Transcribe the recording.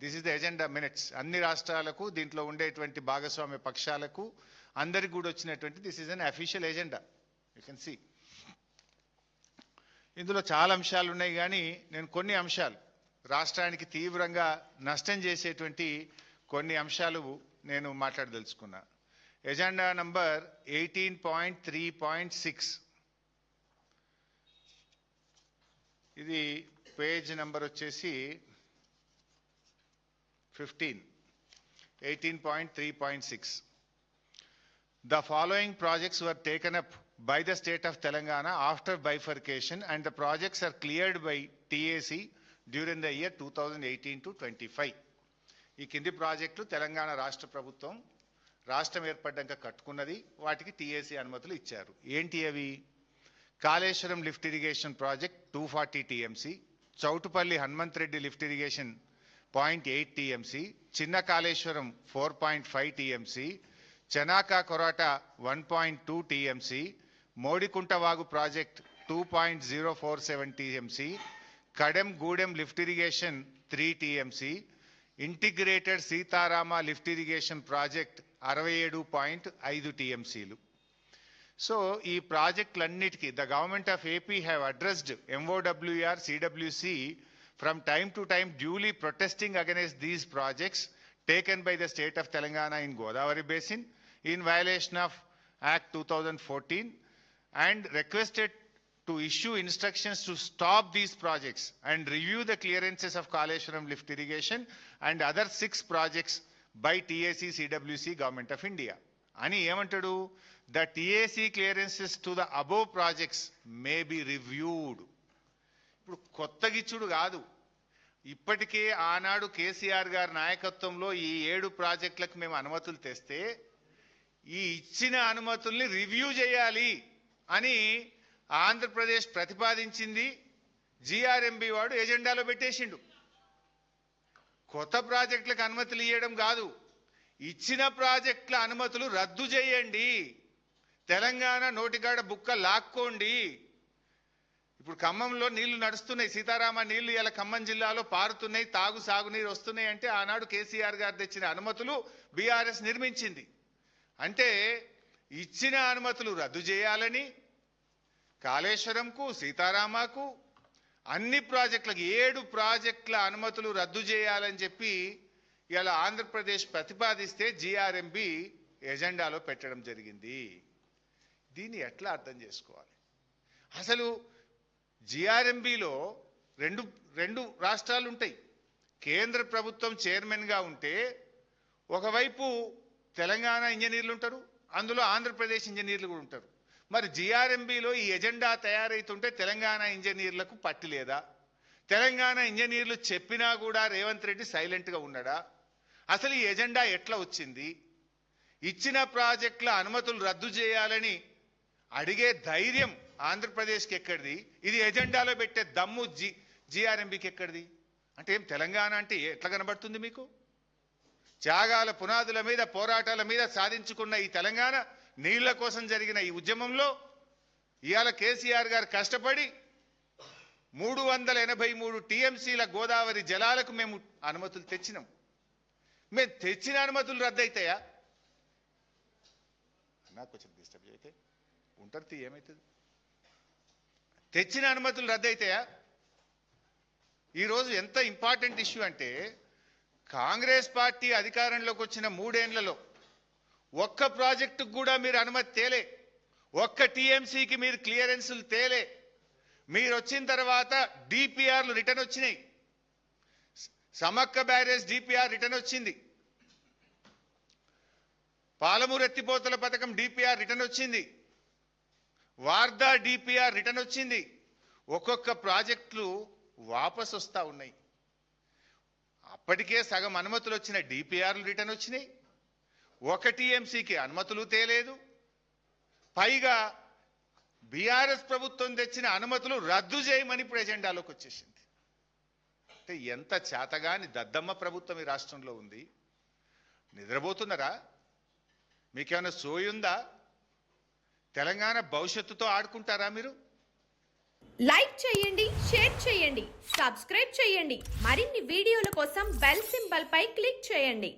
This is the agenda minutes. అన్ని రాష్ట్రాలకు దీంట్లో ఉండేటువంటి భాగస్వామ్య పక్షాలకు అందరికి కూడా వచ్చినటువంటి this is unofficial agenda. You can see ఇందులో చాలా అంశాలు ఉన్నాయి, కానీ నేను కొన్ని అంశాలు రాష్ట్రానికి తీవ్రంగా నష్టం చేసేటువంటి కొన్ని అంశాలు నేను మాట్లాడదలుచుకున్నా. ఎజెండా నంబర్ 18.3.6 ఇది పేజ్ నంబర్ వచ్చేసి 15. 18.3.6 The following projects were taken up by the state of Telangana after bifurcation and the projects are cleared by TAC during the year 2018 to 25. ఈ కింది ప్రాజెక్టులు తెలంగాణ రాష్ట్ర ప్రభుత్వం రాష్ట్రం ఏర్పడ్డాక కట్టుకున్నది, వాటికి టీఏసీ అనుమతులు ఇచ్చారు. ఏంటి అవి? Kaleshwaram lift irrigation project 240 TMC, Chautupalli Hanumanth Reddy lift irrigation 0.8 TMC, Chinna Kaleshwaram 4.5 TMC, Chanaka Korata 1.2 TMC, Modikuntavagu project 2.047 TMC, Kadem Gudem lift irrigation 3 TMC, integrated Sitarama lift irrigation project 67.5 టీఎంసీలు. సో ఈ ప్రాజెక్టులన్నిటికీ the government of AP have addressed MOWR, CWC from time to time duly protesting against these projects taken by the state of Telangana in Godavari Basin in violation of Act 2014 and requested to issue instructions to stop these projects and review the clearances of Kaleshwaram lift irrigation and other 6 projects by TAC, CWC, Government of India. Ani emantadu, the TAC clearances to the above projects may be reviewed. ఇప్పుడు కొత్తగిచ్చుడు కాదు, ఇప్పటికే ఆనాడు కేసీఆర్ గారి నాయకత్వంలో ఈ 7 ప్రాజెక్టులకు మేము అనుమతులు తెస్తే ఈ ఇచ్చిన అనుమతుల్ని రివ్యూ చేయాలి అని ఆంధ్రప్రదేశ్ ప్రతిపాదించింది. GRMB వాడు ఎజెండాలో పెట్టేసిండు. కొత్త ప్రాజెక్టులకు అనుమతులు ఇవ్వడం కాదు, ఇచ్చిన ప్రాజెక్టుల అనుమతులు రద్దు చేయండి, తెలంగాణ నోటికాడ బుక్క లాక్కోండి. ఇప్పుడు ఖమ్మంలో నీళ్లు నడుస్తున్నాయి, సీతారామ నీళ్లు ఇలా ఖమ్మం జిల్లాలో పారుతున్నాయి, సాగునీరు వస్తున్నాయి అంటే ఆనాడు కేసీఆర్ గారు తెచ్చిన అనుమతులు బీఆర్ఎస్ నిర్మించింది. అంటే ఇచ్చిన అనుమతులు రద్దు చేయాలని కాళేశ్వరంకు, సీతారామకు, అన్ని ప్రాజెక్టులకు 7 ప్రాజెక్టుల అనుమతులు రద్దు చేయాలని చెప్పి ఇలా ఆంధ్రప్రదేశ్ ప్రతిపాదిస్తే GRMB ఎజెండాలో పెట్టడం జరిగింది. దీన్ని ఎట్లా అర్థం చేసుకోవాలి? అసలు GRMBలో రెండు రాష్ట్రాలు ఉంటాయి. కేంద్ర ప్రభుత్వం చైర్మన్గా ఉంటే ఒకవైపు తెలంగాణ ఇంజనీర్లు ఉంటారు, అందులో ఆంధ్రప్రదేశ్ ఇంజనీర్లు కూడా ఉంటారు. మరి GRMBలో ఈ ఎజెండా తయారైతుంటే తెలంగాణ ఇంజనీర్లకు పట్టి లేదా? తెలంగాణ ఇంజనీర్లు చెప్పినా కూడా రేవంత్ రెడ్డి సైలెంట్గా ఉన్నాడా? అసలు ఈ ఎజెండా ఎట్లా వచ్చింది? ఇచ్చిన ప్రాజెక్టుల అనుమతులు రద్దు చేయాలని అడిగే ధైర్యం ఆంధ్రప్రదేశ్కి ఎక్కడిది? ఇది ఎజెండాలో పెట్టే దమ్ము GRMBకి ఎక్కడిది? అంటే ఏం తెలంగాణ అంటే ఎట్లా కనబడుతుంది మీకు? త్యాగాల పునాదుల మీద, పోరాటాల మీద సాధించుకున్న ఈ తెలంగాణ నీళ్ల కోసం జరిగిన ఈ ఉద్యమంలో ఇవాళ కేసీఆర్ గారు కష్టపడి 383 టీఎంసీల గోదావరి జలాలకు మేము అనుమతులు తెచ్చినాం. మేము తెచ్చిన అనుమతులు రద్దయితాయా? నాకు కొంచెం డిస్టర్బ్ అయితే ఉంటారు, ఏమవుతుంది? తెచ్చిన అనుమతులు రద్దయితాయా? ఈరోజు ఎంత ఇంపార్టెంట్ ఇష్యూ అంటే కాంగ్రెస్ పార్టీ అధికారంలోకి వచ్చిన 3 ఏళ్లలో ఒక్క ప్రాజెక్టుకు కూడా మీరు అనుమతి తేలే, ఒక్క టీఎంసీకి మీరు క్లియరెన్సులు తేలే. మీరు వచ్చిన తర్వాత డిపిఆర్లు రిటర్న్ వచ్చినాయి. సమక్క బ్యారేజ్ డిపిఆర్ రిటర్న్ వచ్చింది, పాలమూరు ఎత్తిపోతల పథకం డిపిఆర్ రిటర్న్ వచ్చింది, వార్దా డిపిఆర్ రిటర్న్ వచ్చింది. ఒక్కొక్క ప్రాజెక్టులు వాపసు వస్తూ ఉన్నాయి. అప్పటికే సగం అనుమతులు వచ్చిన డిపిఆర్లు రిటర్న్ వచ్చినాయి, ఒక టీఎంసీకి అనుమతులు తేలేదు. పైగా బీఆర్ఎస్ ప్రభుత్వం తెచ్చిన అనుమతులు రద్దు చేయమని ఇప్పుడు ఎజెండాలోకి వచ్చేసింది. అంటే ఎంత చేతగాని దద్దమ్మ ప్రభుత్వం ఈ రాష్ట్రంలో ఉంది. నిద్రపోతున్నారా? మీకేమైనా సోయుందా? తెలంగాణ భవిష్యత్తుతో ఆడుకుంటారా మీరు? లైక్ చేయండి, షేర్ చేయండి, సబ్స్క్రైబ్ చేయండి. మరిన్ని వీడియోల కోసం బెల్ సింబల్ పై క్లిక్ చేయండి.